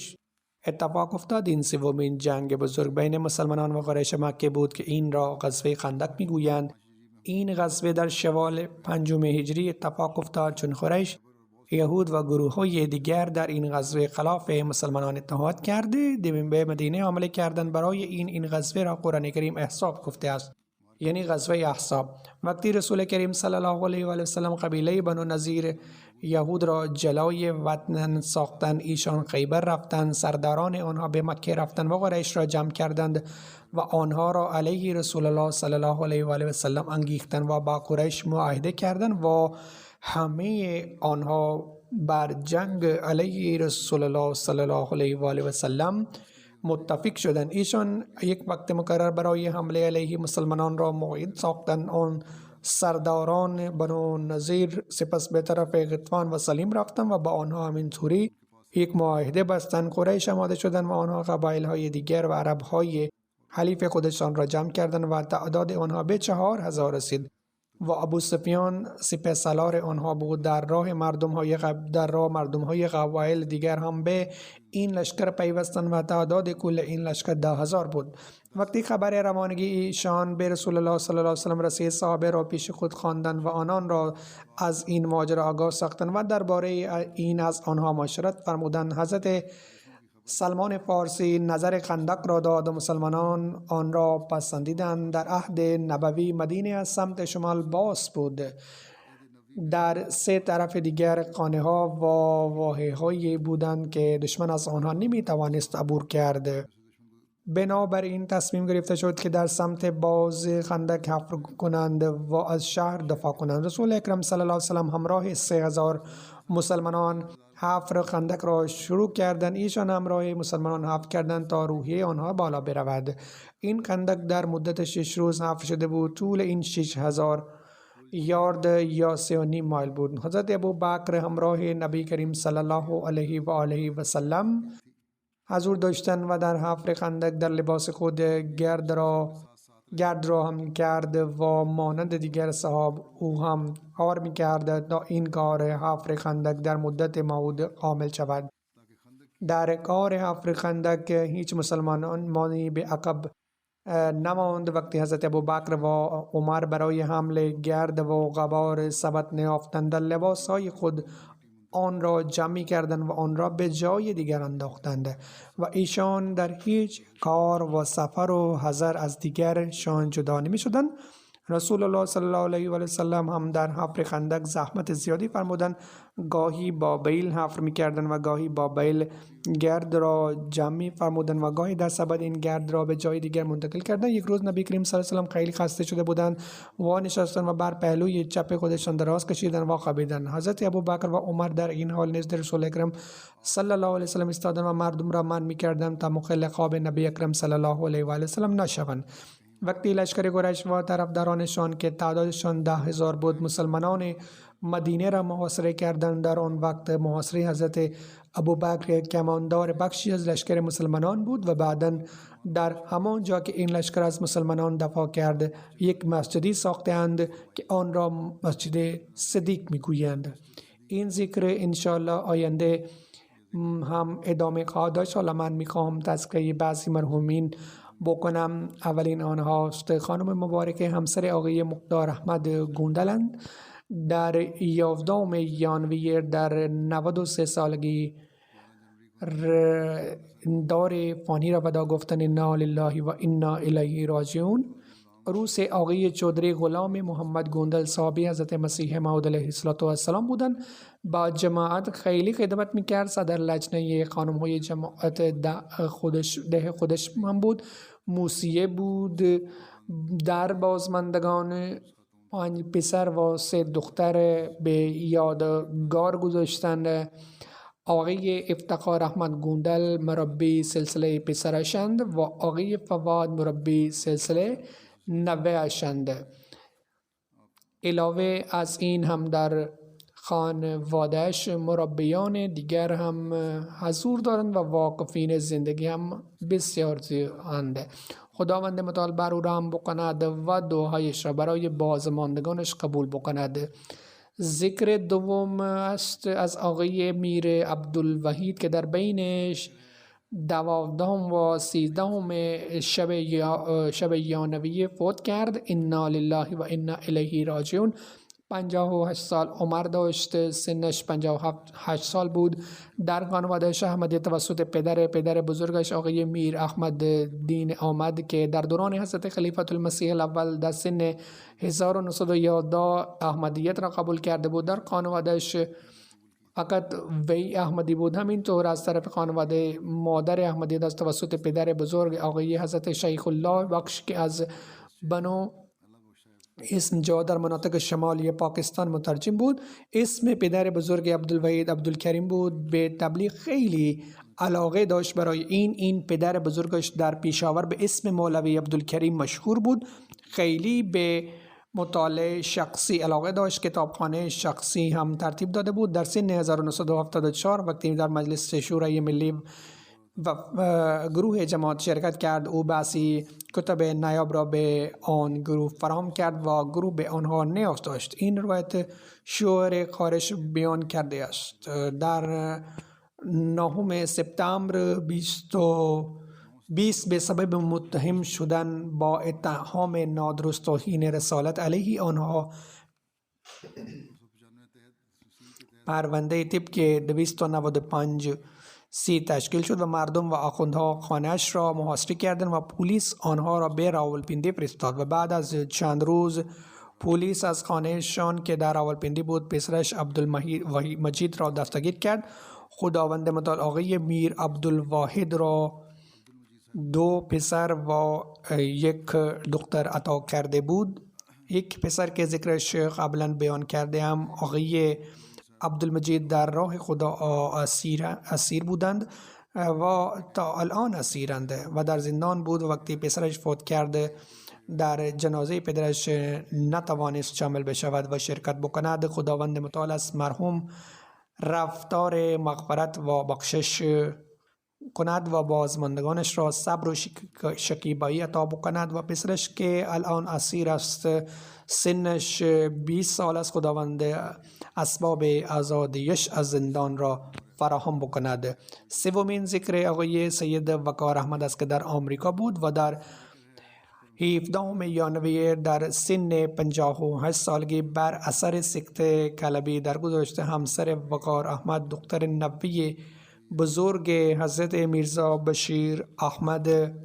اتفاق افتاد. این سومین جنگ بزرگ بین مسلمانان و قریش مکه بود که این را غزوه خندق میگویند. این غزوه در شوال 5 هجری اتفاق افتاد چون قریش، یهود و گروه‌های دیگر در این غزوه خلاف مسلمانان اتحاد کرده به مدینه حمله کردند. برای این غزوه را قرآن کریم احزاب گفته است، یعنی غزوه احزاب. وقتی رسول کریم صلی الله علیه و آله و سلم قبیله بنو نضیر یهود را جلای وطن ساختند، ایشان خیبر رفتند، سرداران آنها به مکه رفتند و قریش را جمع کردند و آنها را علیه رسول الله صلی الله علیه و آله و سلم انگیختند و با قریش معاهده کردند و همه آنها بر جنگ علیه رسول الله صلی الله علیه و آله و سلم متفق شدند. ایشان یک وقت مقرر برای حمله علیه مسلمانان را موعد ساختند. آن سرداران بنو نضیر سپس به طرف غطفان و سلیم رفتند و با آنها همینطوری یک معاهده بستند. قریش آماده شدند و آنها قبایل های دیگر و عرب های حلیف خودشان را جمع کردند و تعداد آنها به 4000 رسید و ابو سفیان سپهسالار آنها بود. در راه مردم های قبایل دیگر هم به این لشکر پیوستند و تعداد کل این لشکر 10,000 بود. وقتی خبر روانگی ایشان به رسول الله صلی الله علیه و سلم رسید، صحابه را پیش خود خواندند و آنان را از این ماجرا آگاه ساختند و درباره این از آنها مشورت فرمودند. حضرت سلمان فارسی نظر خندق را داد و مسلمانان آن را پسندیدند. در عهد نبوی مدینه از سمت شمال باز بود. در سه طرف دیگر خانه ها و واحه هایی بودند که دشمن از آنها نمی توانست عبور کرد. بنابراین تصمیم گرفته شد که در سمت باز خندق حفر کنند و از شهر دفاع کنند. رسول اکرم صلی الله علیه وسلم همراه 3000 مسلمانان حفر خندق را شروع کردند. ایشان همراه مسلمانان حفر کردند تا روحیه آنها بالا برود. این خندق در مدت 6 روز حفر شده بود. طول این 6000 یارد یا 3.5 مایل بود. حضرت ابوبکر همراه نبی کریم صلی الله علیه و آله و سلم حضور داشتند و در حفر خندق در لباس خود گرد را هم کرد و مانند دیگر صحاب او هم کار می‌کرد تا این کار حفر خندق در مدت موعود کامل شود. در کار حفر خندق هیچ مسلمانی به عقب نماند. وقتی حضرت ابوبکر و عمر برای حمل گرد و غبار ثبات نیافتند، در لباسهای خود آن را جمع کردند و آن را به جای دیگر انداختند و ایشان در هیچ کار و سفر و حضر از دیگرشان جدا نمی شدند. رسول الله صلی الله علیه و سلم هم در حفر خندق زحمت زیادی فرمودند. گاهی با بیل حفر می‌کردند و گاهی با بیل گرد را جمع فرمودند و گاهی در سبد این گرد را به جای دیگر منتقل کردند. یک روز نبی کریم صلی الله علیه و سلم خیلی خسته شده بودند و نشستند و بر پهلوی چپ خودشان دراز کشیدند و خوابیدند. حضرت ابوبکر و عمر در این حال نزد رسول اکرم صلی الله علیه و سلم ایستادند و مردم را منع می‌کردند تا مخل خواب نبی اکرم صلی الله علیه و سلم نشوند. وقتی لشکر قریش و طرفدارانشان که تعدادشان 10,000 بود مسلمانان مدینه را محاصره کردند، در آن وقت محاصره حضرت ابوبکر کماندار بخشی از لشکر مسلمانان بود و بعداً در همان جا که این لشکر از مسلمانان دفاع کرد یک مسجدی ساختند که آن را مسجد صدیق میگویند. این ذکر انشاءالله آینده هم ادامه خواهد داشت. حالا من میخواهم تذکره بعضی مرحومین بکنم. اولین آنهاست خانم مبارک همسر آقای مقدار احمد گوندلند. در 11 ژانویه در 93 سالگی دار فانی را ودا گفتن انا لله و انا الیه راجعون. عروس آقای چودری غلام محمد گوندل صحابی حضرت مسیح موعود علیه السلام بودند. با جماعت خیلی خدمت میکرد. صدر لجنه خانم های جماعت ده خودش هم بود. موسیه بود. در بازماندگان 5 پسر و 3 دختر به یادگار گذاشتند. آقای افتخار احمد گوندل مربی سلسله پسرشند و آقای فواد مربی سلسله نوه‌اشند. علاوه از این هم در خانواده‌اش مربیان دیگر هم حضور دارند و واقفین زندگی هم بسیار زیادند. خداوند متعال بر او رحم بکند و دعایش را برای بازماندگانش قبول بکند. ذکر دوم است از آقای میر عبدالوحید که در بینش 12 و 13 شب یانویه فوت کرد. انا لله و انا الیه راجعون. 58 سال عمر داشت. سنش 58 سال بود. در خانواده احمدی توسط پدر بزرگش آقای میر احمد دین آمد که در دوران حضرت خلیفة المسیح الاول در سن 1911 احمدیت را قبول کرده بود. در خانوادهش فقط وی احمدی بود. همینطور از طرف خانواده مادر احمدیت از توسط پدر بزرگ آقای حضرت شیخ الله بخش که از بنو اسم جا در مناطق شمالی پاکستان مترجم بود. اسم پدر بزرگ عبدالوحید عبدالکریم بود. به تبلیغ خیلی علاقه داشت. برای این پدر بزرگش در پیشاور به اسم مولوی عبدالکریم مشهور بود. خیلی به مطالعه شخصی علاقه داشت. کتابخانه شخصی هم ترتیب داده بود. در سن 1974 وقتی در مجلس شورای ملی و گروه جماعت شرکت کرد، او بعضی کتب نیاب را به آن گروه فراهم کرد و گروه به آنها نیاز داشت. این روایت شعر خارش بیان کرده است. در 9 سپتامبر 2020 به سبب متهم شدن با اتهام نادرست توهین رسالت علیه آنها پرونده طبق 295 تشکیل شد و مردم و آخوندها خانه‌اش را محاصره کردند و پلیس آنها را به راولپنڈی فرستاد و بعد از چند روز پلیس از خانهشان که در راولپندی بود پسرش عبدالمجید را دستگیر کرد. خداوند متعال آقای میر عبدالواحد را 2 پسر و 1 دختر عطا کرده بود. یک پسر که ذکرش قبلا بیان کرده هم آقای عبدالمجید در راه خدا اسیر بودند و تا الان اسیرند و در زندان بود. وقتی پسرش فوت کرده در جنازه پدرش نتوانست شامل بشود و شرکت بکند. خداوند متعال از مرحوم رفتار مغفرت و بخشش کند و بازماندگانش را صبر و شکیبایی عطا بکند و پسرش که الان اسیر است سنش 20 سال است خداوند اسباب آزادیش از زندان را فراهم بکند. سومین ذکر آقای سید وقار احمد است که در آمریکا بود و در 17 ژانویه در سن 58 سالگی بر اثر سکته قلبی درگذشت. همسر وقار احمد دختر نوی بزرگ حضرت میرزا بشیر احمد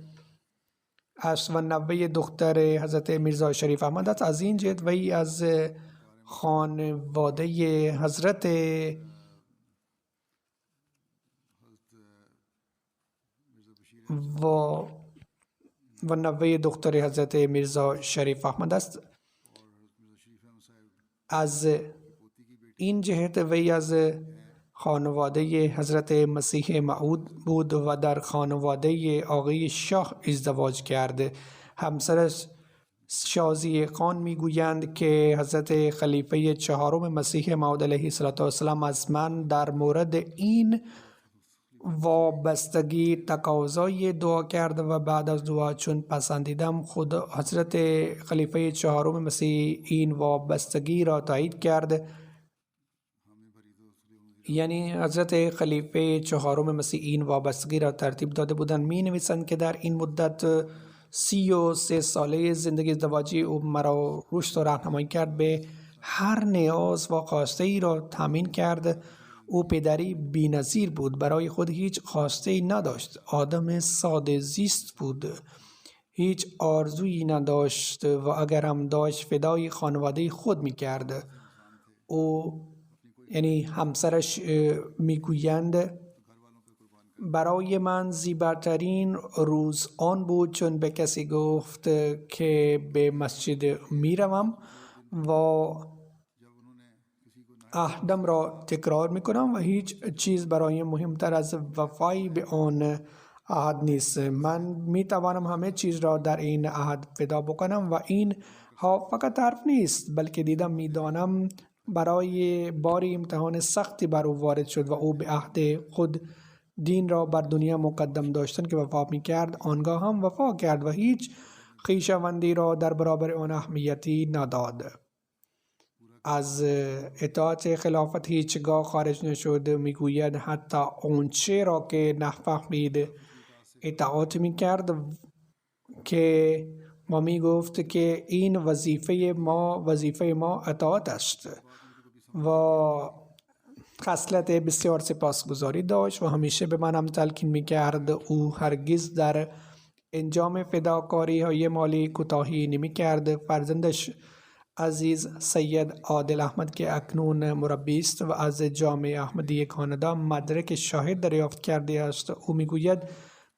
است و نوی دختر حضرت میرزا شریف احمد است. از این جهت وی از خانواده حضرت و نوی دختر حضرت میرزا شریف احمد است. از این جهت وی از خانواده حضرت مسیح موعود بود و در خانواده آقای شاه ازدواج کرده. همسرش شازی خان میگویند که حضرت خلیفه 4 مسیح موعود علیه السلام از من در مورد این وابستگی تقاضای دعا کرد و بعد از دعا چون پسندیدم خود حضرت خلیفه 4 مسیح این وابستگی را تایید کرد. یعنی حضرت خلیفه 4 مسیح این وابستگی را ترتیب داده بودند. می نویسند که در این مدت 33 ساله زندگی ازدواجی او مرا رشد و راهنمایی کرد، به هر نیاز و خواسته ای را تامین کرد. او پدری بی‌نظیر بود، برای خود هیچ خواسته ای نداشت، آدم ساده زیست بود، هیچ آرزویی نداشت و اگر هم داشت فدای خانواده خود می‌کرد. او یعنی همسرش میگویند برای من زیباترین روز آن بود چون به کسی گفت که به مسجد میروم و عهدم را تکرار میکنم و هیچ چیز برای مهمتر از وفای به آن عهد نیست. من میتوانم همه چیز را در این عهد فدا بکنم و این ها فقط حرف نیست بلکه دیدم میدانم. برای باری امتحان سختی بر او وارد شد و او به عهد خود دین را بر دنیا مقدم داشتن که وفا میکرد، آنگاه هم وفا کرد و هیچ خویشاوندی را در برابر آن اهمیتی نداد. از اطاعت خلافت هیچگاه خارج نشد. میگوید حتی آنچه را که نفهمید اطاعت میکرد که ما میگفت که این وظیفه ما اطاعت است و خصلت بسیار سپاسگزاری داشت و همیشه به منم تلقین میکرد او هرگز در انجام فداکاری های مالی کوتاهی نمیکرد. فرزندش عزیز سید عادل احمد که اکنون مربی است و از جامعه احمدیه کانادا مدرک شاهد دریافت کرده است، او میگوید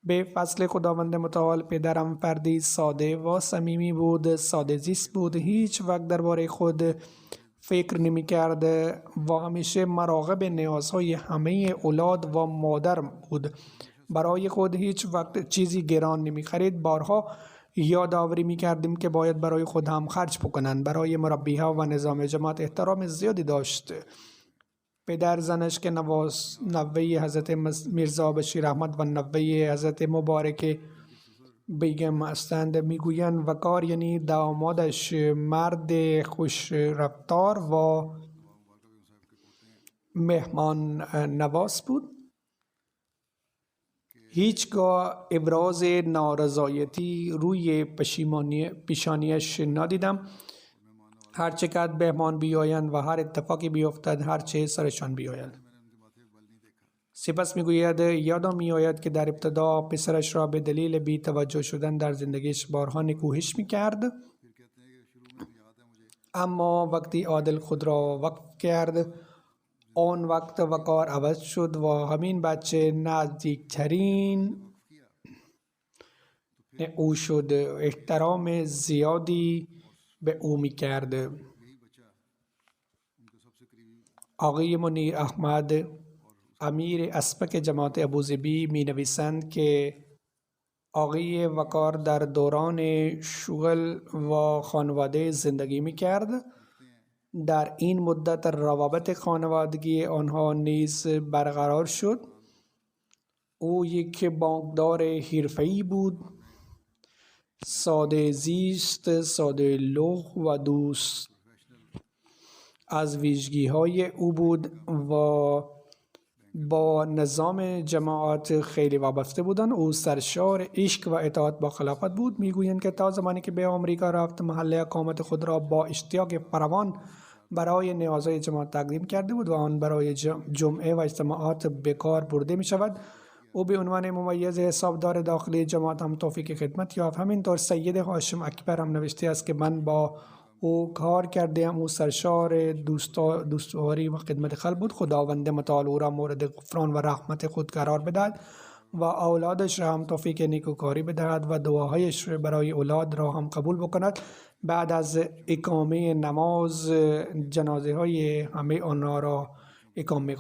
به فضل خداوند متعال پدرم فردی ساده و صمیمی بود، ساده زیست بود، هیچ وقت درباره خود فکر نمی کرد و همیشه مراقب نیازهای همه اولاد و مادر بود. برای خود هیچ وقت چیزی گران نمی خرید. بارها یادآوری می کردیم که باید برای خود هم خرج بکنند. برای مربی ها و نظام جماعت احترام زیادی داشت. پدر زنش که نوه حضرت میرزا بشیر احمد و نوه حضرت مبارک بیگم هستند. میگویند وقار یعنی دامادش مرد خوش رفتار و مهمان نواز بود. هیچگاه ابراز نارضایتی روی پیشانیش ندیدم. هر چقدر مهمان بیایند و هر اتفاقی بیفتد، هر چه سرشان بیاید. سپس میگوید یادم میآید که در ابتدا پسرش را به دلیل بی توجه شدن در زندگیش بارها نکوهش میکرد. اما وقتی عادل خود را وقف کرد آن وقت وقار عوض شد و همین بچه نزدیکترین او شد. احترام زیادی به او می کرد. آقای منیر احمد امیر اسبق جماعت ابوظبی می نویسند که آقای وقار در دوران شغل و خانواده زندگی می کرد. در این مدت روابط خانوادگی آنها نیز برقرار شد. او یک بانکدار حرفه‌ای بود، ساده زیست، ساده لوح و دوست از ویژگی‌های او بود و با نظام جماعت خیلی وابسته بودند. او سرشار عشق و اطاعت با خلافت بود. میگویند که تا زمانی که به آمریکا رفت محل اقامت خود را با اشتیاق فراوان برای نیازهای جماعت تقدیم کرده بود و آن برای جمعه و اجتماعات به کار برده می شود. او به عنوان ممیز حسابدار داخلی جماعت هم توفیق خدمت یافت. همینطور سید هاشم اکبر هم نوشته است که من با او کار کردیم. او سرشار دوستداری و خدمت خلق بود. خداوند متعال او را مورد غفران و رحمت خود قرار بدهد و اولادش را هم توفیق نیکوکاری بدهد و دعاهایش برای اولاد را هم قبول بکند. بعد از اقامه نماز جنازه های همه آنها را اقامه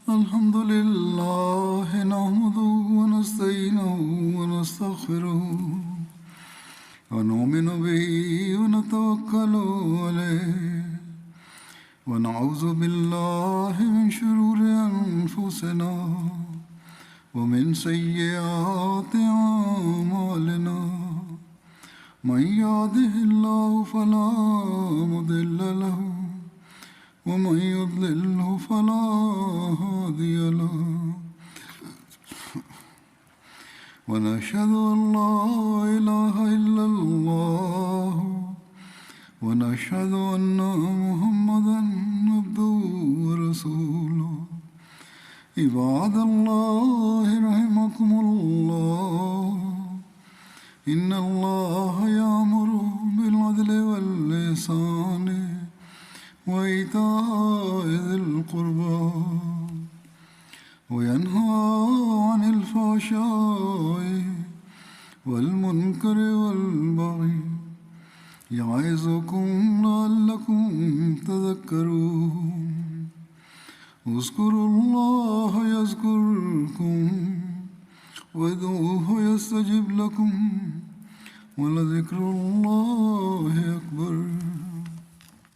الحمد لله نحمده ونستعينه ونستغفره ونؤمن به ونتوكل عليه ونعوذ بالله من شرور أنفسنا ومن سيئات أعمالنا من يهده الله فلا مضل له ومن يضلله فلا هادي له ونشهد أن لا إله إلا الله ونشهد أن محمدا عبده ورسوله عباد الله رحمكم الله إن الله يأمر بالعدل والإحسان وإيتاء ذي القربى وينهى عن الفحشاء والمنكر والبغي يعظكم لعلكم تذكرون اذكروا الله يذكركم وادعوه يستجب لكم ولذكر الله أكبر.